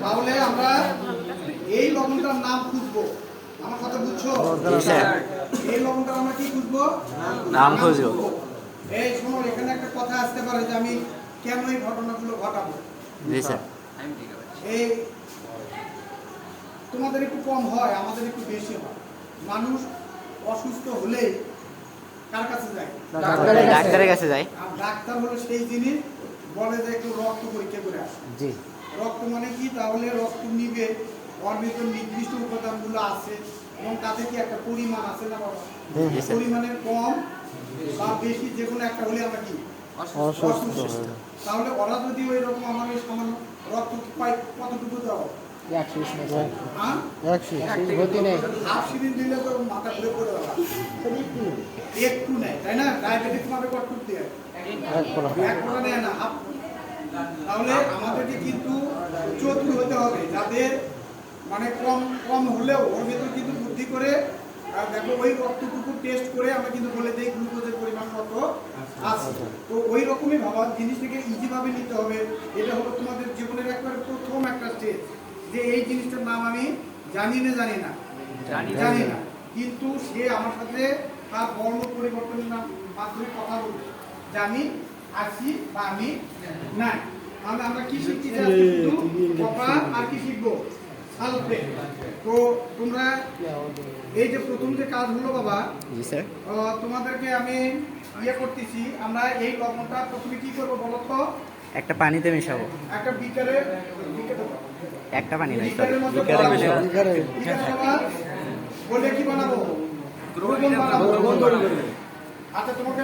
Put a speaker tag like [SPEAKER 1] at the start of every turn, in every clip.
[SPEAKER 1] তাহলে আমরা এই লবণটার নাম খুঁজবো। আমার কথা বুঝছো? এই লবণটার আমরা কি খুঁজবো?
[SPEAKER 2] নাম খুঁজবো।
[SPEAKER 1] এই শোনো, এখানে একটা কথা আসতে পারে যে আমি কেন এই ঘটনাগুলো ঘটাবো।
[SPEAKER 2] জি স্যার।
[SPEAKER 1] এই তোমাদের একটু কম হয়, আমাদের একটু বেশি হয়। মানুষ অসুস্থ হলে কার কাছে যায়?
[SPEAKER 2] ডাক্তারের কাছে যায়।
[SPEAKER 1] আর ডাক্তার হলো সেই জিনিস বলে যে একটু রক্ত পরীক্ষা করে আসে।
[SPEAKER 2] জি।
[SPEAKER 1] রক্ত মানে কি? তাহলে রক্ত নিবে, ওর ভিতর নির্দিষ্ট উপাদানগুলো আছে এবং তাতে কি একটা পরিমাণ আছে না বাবা? পরিমাণের কম বা বেশি যে কোনো একটা হলে আমরা কি অসুস্থ। তাহলে ওরা যদি ওই রকম আমার ওই সামান্য রক্ত পায় কতটুকু দেওয়া? হাফ সিরিঞ্জ দিলে তো মাথা ঘুরে পড়ে যাবে। একটু নেয়, তাই না? ডায়াবেটিস মানে কতটুকু দেয়? এক ফোঁটা নেয় না, হাফ। তাহলে আমাদেরকে কিন্তু চতুর হতে হবে, যাদের মানে কম কম হলেও ওর ভেতর কিন্তু বুদ্ধি করে দেখো ওই রক্তটুকু টেস্ট করে আমরা কিন্তু বলে দিই গ্লুকোজের পরিমাণ কত আছে। তো ওই রকমই ভাবা জিনিসটাকে ইজি ভাবে নিতে হবে। এটা হলো তোমাদের জীবনের একবার প্রথম একটা স্টেজ, যে এই জিনিসটার নাম আমি জানি না, কিন্তু সে আমার সাথে তার বর্ণ পরিবর্তনের নাম মাধ্যমে কথা বলবে যে আমি আছি বা আমি নাই। তাহলে আমরা কি শিখছি? আর কি শিখবো? সালফেট। তো তোমরা এই যে প্রথম যে কাজ হলো বাবা, তোমাদেরকে আমি করতেছি, আমরা এই লবণটা প্রথমে কি করবো বলো তো?
[SPEAKER 2] একটা পানিতে মেশাবো।
[SPEAKER 1] একটা বিকারে
[SPEAKER 2] একটা পানি নাই,
[SPEAKER 1] বলে কি বানাবো? আচ্ছা তোমাকে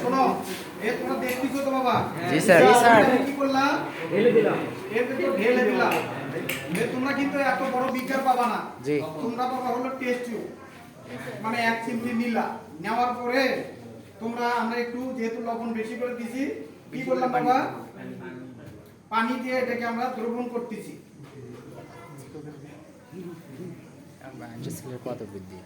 [SPEAKER 1] শোনো, তোমরা দেখতেছো তো বাবা?
[SPEAKER 2] জি স্যার।
[SPEAKER 1] কি করলাম? ঢেলে দিলাম। তোমরা কিন্তু এত বড় বিকার পাবা না। তোমরা পাবা হলো টেস্ট টিউব, মানে 1 চিমটি নিলা। নেওয়ার পরে তোমরা আমরা একটু যেহেতু লবণ বেশি করে দিছি, কি করলাম বাবা? পানি দিয়ে এটাকে আমরা দ্রবণ করতেছি।
[SPEAKER 2] কত বুদ্ধি!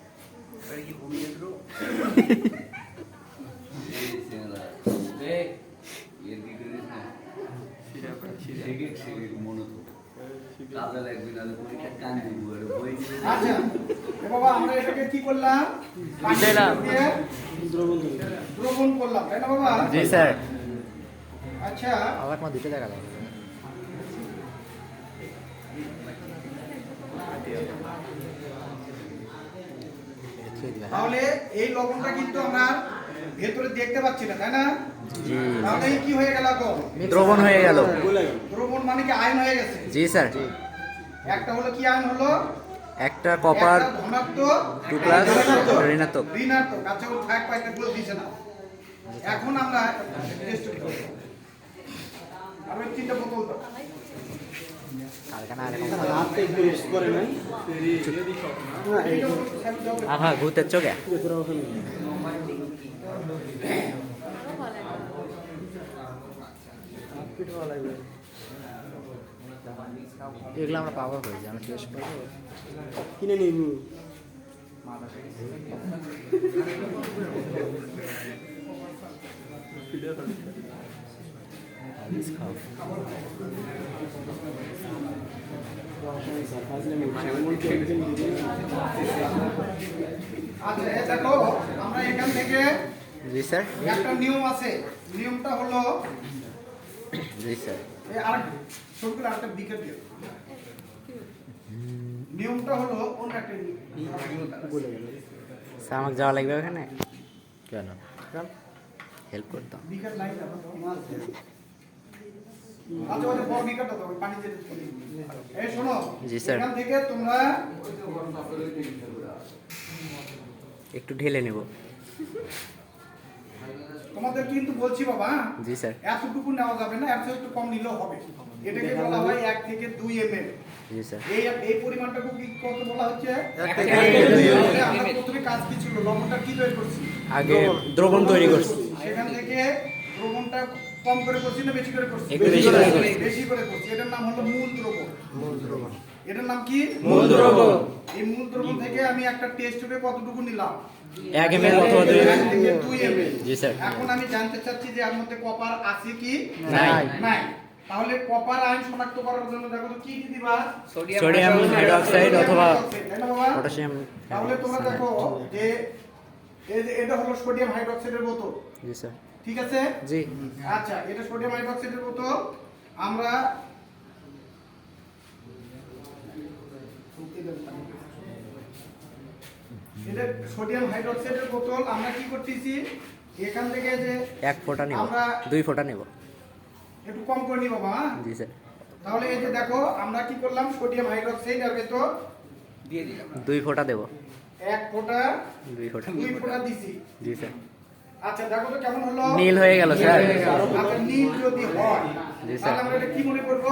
[SPEAKER 1] আচ্ছা বাবা, আমরা এটাকে কি করলাম? দ্রবণ করলাম, তাই না বাবা?
[SPEAKER 2] জি স্যার।
[SPEAKER 1] আচ্ছা
[SPEAKER 2] দুটো দেখা যায়।
[SPEAKER 1] তাহলে এই লবণটা কিন্তু আমরা ভেতরে দেখতে পাচ্ছি না, তাই না? তাহলে কি হয়ে গেল?
[SPEAKER 2] দ্রবণ হয়ে গেল।
[SPEAKER 1] দ্রবণ মানে কি আয়ন হয়ে গেছে?
[SPEAKER 2] জি স্যার।
[SPEAKER 1] একটা হলো কি আয়ন হলো?
[SPEAKER 2] একটা কপার
[SPEAKER 1] ধনাত্মক,
[SPEAKER 2] 2 প্লাস ঋণাত্মক।
[SPEAKER 1] আচ্ছা ও থাক পাইতে বলে দিছে না। এখন আমরা টেস্ট করব। আমি চিন্তা বোতল দাও।
[SPEAKER 2] ভূতের চোখে এগুলো আমরা পাওয়া হয়েছে, আমরা টেস্ট করবো, কিনে নিব।
[SPEAKER 1] আচ্ছা দেখো, আমরা এখান থেকে
[SPEAKER 2] জি স্যার
[SPEAKER 1] একটা নিয়ম আছে। নিয়মটা হলো,
[SPEAKER 2] জি স্যার,
[SPEAKER 1] আর সবগুলো আরেকটা বিকেট দিও। নিয়মটা হলো অন্য একটা
[SPEAKER 2] স্যার আমাকে যাওয়া লাগবে ওখানে কেন? হেল্প করতাম।
[SPEAKER 1] বিকেট নাই না মাছ। আচ্ছা ওই বড় বিকেটটা দাও, পানি দিয়ে চলে। এই শোনো,
[SPEAKER 2] জি স্যার,
[SPEAKER 1] এখান থেকে তোমরা
[SPEAKER 2] একটু ঢেলে নেব।
[SPEAKER 1] তোমাদের কিন্তু বলছি বাবা,
[SPEAKER 2] জি স্যার,
[SPEAKER 1] এতটুকু নেওয়া যাবে না, এর চেয়ে একটু কম নিলেও হবে। এটাকে বলা হয় 1 থেকে 2 ml।
[SPEAKER 2] জি স্যার,
[SPEAKER 1] এই পরিমাণটাকে কি কত বলা হচ্ছে?
[SPEAKER 2] 1 থেকে 2 ml।
[SPEAKER 1] আমরা প্রথমে কাজ কি ছিল? লবণটা কি তৈরি করছি?
[SPEAKER 2] আগে দ্রবণ তৈরি করছি।
[SPEAKER 1] সেখান থেকে দ্রবণটা কম করে করছি না বেশি করে করছি?
[SPEAKER 2] একটু বেশি করে করছি।
[SPEAKER 1] বেশি করে করছি। এটার নাম হলো মূল দ্রবণ। এটার নাম কি?
[SPEAKER 2] মূল দ্রবণ।
[SPEAKER 1] এই মূল দ্রবণ থেকে আমি একটা টেস্ট টিউবে কতটুকু নিলাম?
[SPEAKER 2] 1 ml অথবা 2
[SPEAKER 1] 1
[SPEAKER 2] ml।
[SPEAKER 1] থেকে 2 ml।
[SPEAKER 2] জি স্যার।
[SPEAKER 1] এখন আমি জানতে চাচ্ছি যে এর মধ্যে কপার আছে কি?
[SPEAKER 2] নাই।
[SPEAKER 1] নাই। তাহলে কপার আয়ন শনাক্ত করার জন্য দেখো তো কি দিবা?
[SPEAKER 2] সোডিয়াম হাইড্রোক্সাইড অথবা
[SPEAKER 1] তাই না বাবা?
[SPEAKER 2] পটাশিয়াম।
[SPEAKER 1] তাহলে তোমরা দেখো যে এই যে এটা হলো সোডিয়াম হাইড্রোক্সাইডের বোতল।
[SPEAKER 2] জি স্যার।
[SPEAKER 1] ঠিক আছে?
[SPEAKER 2] জি।
[SPEAKER 1] আচ্ছা, এটা সোডিয়াম হাইড্রোক্সাইডের বোতল। আমরা এটা সোডিয়াম হাইড্রোক্সাইডের বোতল আমরা কি করতেছি? এখান থেকে যে
[SPEAKER 2] 1 ফোঁটা নেব,
[SPEAKER 1] আমরা
[SPEAKER 2] 2 ফোঁটা নেব।
[SPEAKER 1] একটু কম করে নিব বাবা। হ্যাঁ?
[SPEAKER 2] জি স্যার।
[SPEAKER 1] তাহলে এই যে দেখো আমরা কি করলাম? সোডিয়াম হাইড্রোক্সাইড এর ভেতর
[SPEAKER 2] 2 ফোঁটা দেব।
[SPEAKER 1] 1 ফোঁটা
[SPEAKER 2] 2 ফোঁটা।
[SPEAKER 1] 2 ফোঁটা দিছি।
[SPEAKER 2] জি স্যার।
[SPEAKER 1] আচ্ছা, দেখো তো কেমন হলো?
[SPEAKER 2] নীল হয়ে গেল স্যার।
[SPEAKER 1] আচ্ছা, নীল যদি হয়
[SPEAKER 2] জি স্যার।
[SPEAKER 1] তাহলে আমরা এটা কি মনে করব?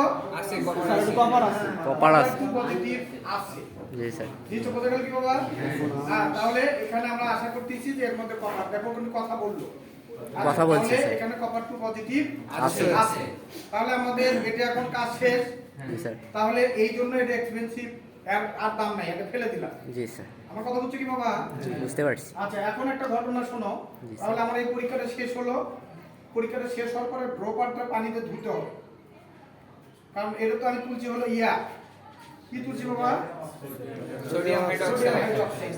[SPEAKER 2] কপার আছে।
[SPEAKER 1] পজিটিভ আছে।
[SPEAKER 2] জি স্যার।
[SPEAKER 1] নিচে বোঝা গেল কি বাবা? তাহলে এখানে আমরা আশা করতেছি যে এর মধ্যে কপার, দেখো কিন্তু কথা বললো। আচ্ছা,
[SPEAKER 2] কথা বলছে,
[SPEAKER 1] তাহলে
[SPEAKER 2] স্যার।
[SPEAKER 1] এখানে কপার 2 পজিটিভ
[SPEAKER 2] আছে।
[SPEAKER 1] আছে। তাহলে আমাদের এটা এখন কাজ শেষ।
[SPEAKER 2] জি স্যার।
[SPEAKER 1] তাহলে এই জন্য এটা এক্সপেন্সিভ, আর দাম নাই, এটা ফেলে দিলাম।
[SPEAKER 2] জি স্যার।
[SPEAKER 1] আমার কথা বুঝছো কি বাবা?
[SPEAKER 2] বুঝতে পারছি।
[SPEAKER 1] আচ্ছা, এখন একটা ঘটনা শোনো।
[SPEAKER 2] জি, স্যার।
[SPEAKER 1] তাহলে আমার এই পরীক্ষাটা শেষ হলো। পরীক্ষাটা শেষ হওয়ার পরে ড্রপারটা পানিতে ধুতে হবে, কারণ এটা তো আমি তুলছি হলো কি তুলছি বাবা?
[SPEAKER 3] Sodium hydroxide.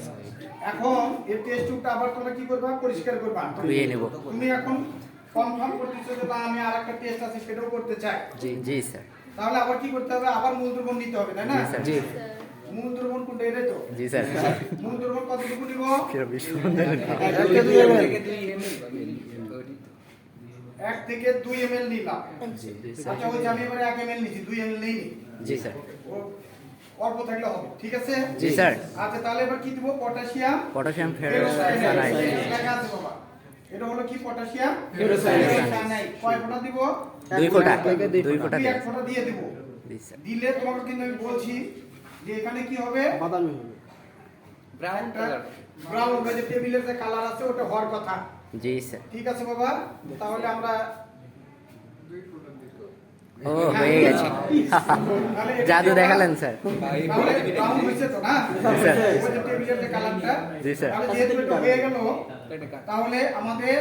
[SPEAKER 1] এখন এই টেস্ট টিউবটা আবার তোমরা কি করবা? পরিষ্কার করবা।
[SPEAKER 2] ধুয়ে নেব।
[SPEAKER 1] তুমি এখন কনফার্ম করতেছো যে না, আমি আরেকটা টেস্ট আছে সেটাও করতে চাই।
[SPEAKER 2] জি জি স্যার।
[SPEAKER 1] তাহলে আবার কি করতে হবে? আবার মূল দ্রবণ নিতে হবে, তাই না?
[SPEAKER 2] জি স্যার। জি।
[SPEAKER 1] মূল দ্রবণ কোনটা? এটাই তো।
[SPEAKER 2] জি স্যার।
[SPEAKER 1] মূল দ্রবণ কতটুকু নিব?
[SPEAKER 2] কিরকম বিস্ফোরণ দিলেন?
[SPEAKER 1] 1 থেকে 2 ml নিলাম।
[SPEAKER 2] জি স্যার।
[SPEAKER 1] আচ্ছা, ওই যে আমি এবারে 1 ml নিছি, 2 ml নেইনি।
[SPEAKER 2] জি স্যার।
[SPEAKER 1] ও অল্প থাকলে হবে, ঠিক আছে?
[SPEAKER 2] জি স্যার।
[SPEAKER 1] আচ্ছা, তাহলে এবার কি দিব? Potassium
[SPEAKER 2] potassium
[SPEAKER 1] ferrocyanide.
[SPEAKER 2] ফেরোসায়ানাইড।
[SPEAKER 1] লেখা আছে বাবা। এটা হলো কি? Potassium
[SPEAKER 2] ferrocyanide.
[SPEAKER 1] ফেরোসায়ানাইড। কয় ফোঁটা দিব?
[SPEAKER 2] 2 ফোঁটা। 2
[SPEAKER 1] দুই
[SPEAKER 2] ফোঁটা
[SPEAKER 1] এক
[SPEAKER 2] দেব।
[SPEAKER 1] ফোঁটা দিয়ে দিব।
[SPEAKER 2] জি স্যার।
[SPEAKER 1] দিলে তোমাকে কিন্তু আমি বলছি যে এখানে কি হবে?
[SPEAKER 3] Brown colour.
[SPEAKER 1] ব্রাউন, ওই যে টেবিলের যে কালার আছে ওটা হওয়ার কথা।
[SPEAKER 2] জি স্যার।
[SPEAKER 1] ঠিক আছে বাবা? তাহলে আমরা
[SPEAKER 2] ও হয়ে গেছে।
[SPEAKER 1] তাহলে এটা
[SPEAKER 2] জাদু
[SPEAKER 1] কি
[SPEAKER 2] দেখালেন
[SPEAKER 1] বাবা?
[SPEAKER 2] স্যার।
[SPEAKER 1] তাহলে ব্রাউন হয়েছে তো না?
[SPEAKER 2] স্যার।
[SPEAKER 1] ওই যে টেবিলের যে কালারটা।
[SPEAKER 2] জি স্যার।
[SPEAKER 1] তাহলে যেহেতু এটা হয়ে গেল, তাহলে আমাদের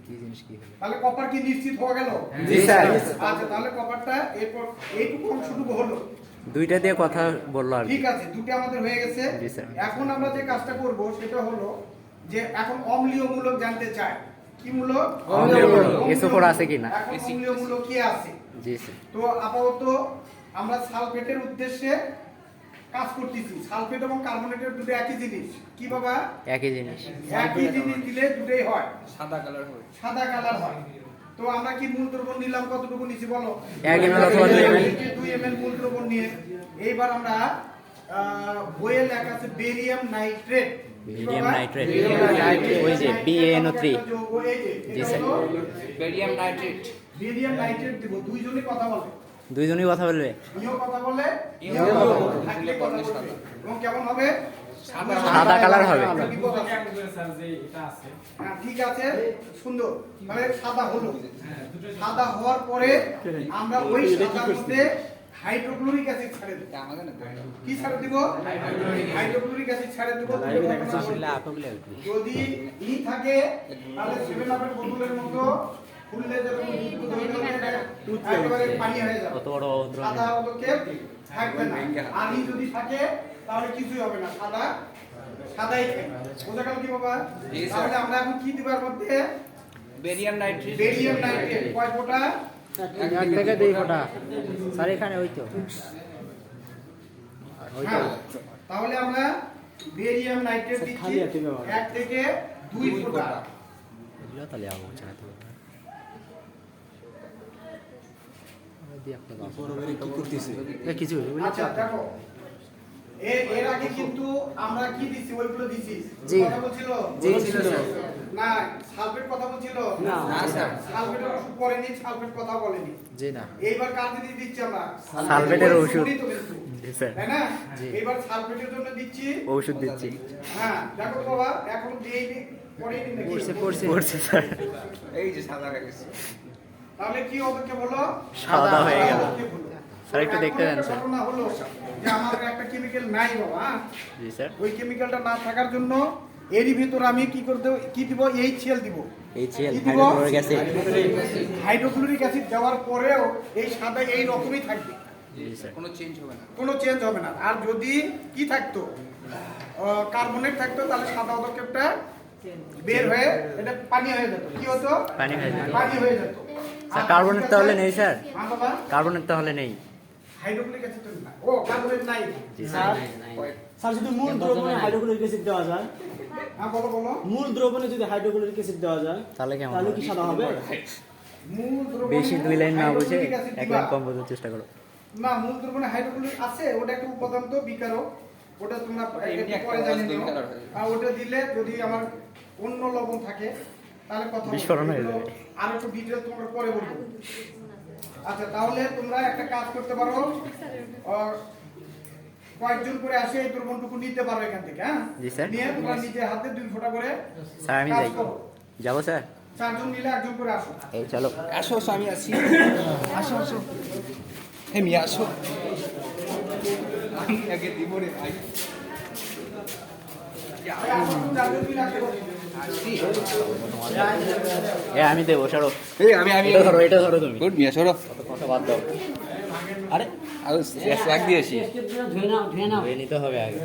[SPEAKER 2] কি জিনিস কি হলো?
[SPEAKER 1] তাহলে কপার কি নিশ্চিত হয়ে গেল?
[SPEAKER 2] জি স্যার।
[SPEAKER 1] আচ্ছা, তাহলে কপারটা এরপর এইটুকু অংশটুকু হলো।
[SPEAKER 2] দুইটা দিয়ে কথা বললো আর কি।
[SPEAKER 1] ঠিক আছে, দুটো আমাদের হয়ে গেছে।
[SPEAKER 2] জি স্যার।
[SPEAKER 1] এখন আমরা যে কাজটা করব সেটা হলো যে এখন অম্লীয় মূলক জানতে চাই। কি মূলক?
[SPEAKER 2] অম্লীয় মূলক। SO4 আছে কিনা?
[SPEAKER 1] এখন অম্লীয় মূলক কি আছে?
[SPEAKER 2] জি স্যার।
[SPEAKER 1] তো আপাতত আমরা সালফেটের উদ্দেশ্যে কাজ করতেছি। সালফেট এবং কার্বনেটের দুটো একই জিনিস। কি বাবা?
[SPEAKER 2] একই জিনিস।
[SPEAKER 1] একই জিনিস দিলে দুটোই হয়,
[SPEAKER 3] সাদা কালার হবে।
[SPEAKER 1] সাদা কালার হয়। তো আমরা কি মূল দ্রবণ নিলাম? কতটুকু নিছি বলো?
[SPEAKER 2] 1 ml অথবা 2 ml।
[SPEAKER 1] 2 ml মূল দ্রবণ নিয়ে এইবার আমরা বইয়ে লেখা আছে বেরিয়াম নাইট্রেট।
[SPEAKER 2] Barium nitrate. ওই যে BaNO3। জি sir.
[SPEAKER 3] Barium nitrate.
[SPEAKER 1] Barium nitrate দিব। দুইজনই কথা বলে।
[SPEAKER 2] দুইজনই কথা বলবে।
[SPEAKER 1] ইও কথা বলে,
[SPEAKER 3] ইও
[SPEAKER 1] ইও
[SPEAKER 3] কথা
[SPEAKER 1] কথা
[SPEAKER 3] বলে।
[SPEAKER 1] বলে। থাকলে কথা বলবে। এবং কেমন হবে?
[SPEAKER 3] সাদা।
[SPEAKER 2] সাদা কালার হবে।
[SPEAKER 1] বিপদ আছে। হ্যাঁ, ঠিক আছে, সুন্দর। তাহলে সাদা হলো। সাদা হওয়ার পরে আমরা ওই সাদার মধ্যে হাইড্রোক্লোরিক অ্যাসিড ছেড়ে দেব।
[SPEAKER 3] আমাদের না।
[SPEAKER 1] কি ছেড়ে দিব? হাইড্রোক্লোরিক অ্যাসিড ছেড়ে দেব। যদি ই থাকে তাহলে 7 আপের বোতলের মতো খুললে যখন দুধ হয়ে যাবে একেবারে পানি হয়ে যাবে।
[SPEAKER 2] কত বড় অভদ্র।
[SPEAKER 1] সাদা হলোকে থাকবে না। আর ই যদি থাকে তাহলে কিছুই হবে না, সাদাই থাকবে। বোঝা গেল কি বাবা?
[SPEAKER 3] জি, স্যার।
[SPEAKER 1] তাহলে আমরা এখন কি দিবার মধ্যে?
[SPEAKER 3] Barium nitrate.
[SPEAKER 1] Barium nitrate. কয় ফোঁটা?
[SPEAKER 2] 1 থেকে 2 ফোঁটা। স্যার এখানে ওই তো।
[SPEAKER 1] হ্যাঁ, তাহলে আমরা বেরিয়াম নাইট্রেট দিচ্ছি 1 থেকে 2 ফোঁটা।
[SPEAKER 2] এগুলো তাহলে আবু চালাতে হবে। কিছু
[SPEAKER 1] আচ্ছা, দেখো এর আগে কিন্তু আমরা কি দিছি? ওইগুলো দিছি।
[SPEAKER 2] জি।
[SPEAKER 1] কথা বলছিল?
[SPEAKER 2] জি, ছিল স্যার।
[SPEAKER 1] না, সালফেট কথা বলছিল?
[SPEAKER 3] না স্যার।
[SPEAKER 1] সালফেটের ওষুধ পড়েনি, সালফেট কথা বলেনি।
[SPEAKER 2] জি না।
[SPEAKER 1] এইবার কার জিনিস দিচ্ছি আমরা?
[SPEAKER 2] সালফেটের ওষুধ।
[SPEAKER 1] ওষুধই তো কিন্তু।
[SPEAKER 2] জি স্যার।
[SPEAKER 1] তাই না?
[SPEAKER 2] জি।
[SPEAKER 1] এইবার সালফেটের জন্য দিচ্ছি।
[SPEAKER 2] ওষুধ দিচ্ছি।
[SPEAKER 1] হ্যাঁ, দেখো তো বাবা, এখন এই পরেই দিন নাকি?
[SPEAKER 2] পড়ছে স্যার,
[SPEAKER 3] এই যে সাদা হয়ে গেছে।
[SPEAKER 1] তাহলে কি ওদেরকে বলো
[SPEAKER 2] সাদা হয়ে গেল।
[SPEAKER 1] ওদেরকে বলো।
[SPEAKER 2] স্যার, একটু দেখতে দেন, স্যার।
[SPEAKER 1] ঘটনা হলো যে আমার একটা কেমিক্যাল নাই বাবা, হ্যাঁ?
[SPEAKER 2] জি স্যার।
[SPEAKER 1] ওই কেমিক্যালটা না থাকার জন্য এরই ভিতর আমি কি দিব HCl দিব।
[SPEAKER 2] HCl,
[SPEAKER 1] কি দিব?
[SPEAKER 2] Hydrochloric acid.
[SPEAKER 1] হাইড্রোক্লোরিক অ্যাসিড দেওয়ার পরেও এই সাদা এই রকমই থাকবে,
[SPEAKER 2] জি স্যার।
[SPEAKER 3] কোনো চেঞ্জ হবে না।
[SPEAKER 1] কোনো চেঞ্জ হবে না। আর যদি কি থাকতো, কার্বনেট থাকতো, তাহলে সাদা পদক্ষেপটা বের হয়ে এটা পানি হয়ে যেত। কি হতো?
[SPEAKER 2] পানি হয়ে যেত।
[SPEAKER 1] পানি হয়ে যেত।
[SPEAKER 2] স্যার, কার্বনেট তাহলে নেই স্যার?
[SPEAKER 1] হ্যাঁ বাবা,
[SPEAKER 2] কার্বনেট তাহলে নেই?
[SPEAKER 1] হাইড্রোক্লোরিক অ্যাসিড তো না। ও কার্বনেট নাই।
[SPEAKER 2] জি স্যার।
[SPEAKER 4] স্যার যদি মূল দ্রবণে হাইড্রোক্লোরিক অ্যাসিড দেওয়া যায়,
[SPEAKER 1] হ্যাঁ বলো বলো।
[SPEAKER 4] মূল দ্রবণে যদি হাইড্রোক্লোরিক অ্যাসিড দেওয়া যায়
[SPEAKER 2] তাহলে কেমন
[SPEAKER 4] তাহলে
[SPEAKER 2] হবে?
[SPEAKER 4] কি সাদা হবে?
[SPEAKER 1] মূল দ্রবণে
[SPEAKER 2] বেশি 2 লাইন না বুঝে
[SPEAKER 1] হাইড্রোক্লোরিক অ্যাসিড
[SPEAKER 2] 1
[SPEAKER 1] দিবা।
[SPEAKER 2] লাইন কম বোঝার চেষ্টা করো।
[SPEAKER 1] না, মূল দ্রবণে হাইড্রোক্লোরিক আছে, ওটা একটা উপাদান তো বিকারক, ওটা তোমরা
[SPEAKER 3] এমনি
[SPEAKER 1] একটু
[SPEAKER 3] একটা
[SPEAKER 1] পরে জানিয়ে
[SPEAKER 3] অস্বস্তি
[SPEAKER 1] নিও।
[SPEAKER 3] বিকারক হয়ে যাবে।
[SPEAKER 1] আর ওটা দিলে যদি আমার অন্য লবণ থাকে তাহলে কথা বলবো।
[SPEAKER 2] বিস্ফোরণ হয়ে যাবে।
[SPEAKER 1] আর একটু ডিটেইলস তোমাকে পরে বলবো। আচ্ছা, তাহলে তোমরা একটা কাজ করতে পারো, কয়েকজন করে আসে এই দ্রবণটুকু নিতে পারো এখান থেকে, হ্যাঁ?
[SPEAKER 2] জি স্যার।
[SPEAKER 1] নিয়ে তোমরা নিজে হাতে 2 ফোঁটা করে
[SPEAKER 2] স্যার, আমি
[SPEAKER 1] কাজ
[SPEAKER 2] যাই।
[SPEAKER 1] করো।
[SPEAKER 2] যাবো স্যার?
[SPEAKER 1] 4 জন মিলে একজন করে আসো।
[SPEAKER 2] এই চলো।
[SPEAKER 3] আসো আমি আসি। আসো। হে মিয়া আসো। আমি আগে দিব রে ভাই।
[SPEAKER 1] আসো, 4 জন মিলে আসো।
[SPEAKER 2] আমি দেবো, সরো।
[SPEAKER 3] এই আমি
[SPEAKER 2] এটা ধরো তুমি।
[SPEAKER 3] গুড মিয়া সরো।
[SPEAKER 2] কথা বাদ দাও। আরে,
[SPEAKER 3] আর স্যাক দিয়েছি।
[SPEAKER 2] ধুয়ে নিতে হবে আগে।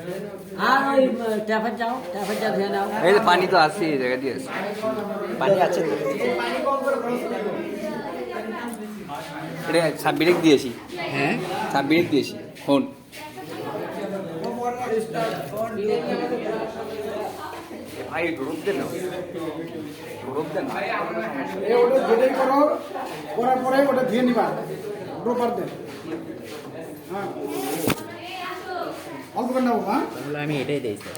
[SPEAKER 4] আর ওই ট্যাপের যাও ধুয়ে নাও।
[SPEAKER 3] এই যে পানি তো আছে এই জায়গা দিয়েছি।
[SPEAKER 2] পানি আছে তো?
[SPEAKER 1] পানি কম করে খরচ করো।
[SPEAKER 3] এটা সাববিরেক দিয়েছি।
[SPEAKER 2] হ্যাঁ।
[SPEAKER 3] সাববিরেক দিয়েছি। ফোন। ভাই রূপ দেন না। রূপ দেন না।
[SPEAKER 1] এই ওটা যেটাই করো, করার পরে ওটা ধুয়ে নিবা, ড্রপার দেন। হ্যাঁ, অল্প করে নেবো, হ্যাঁ?
[SPEAKER 2] তাহলে আমি এটাই দিই স্যার।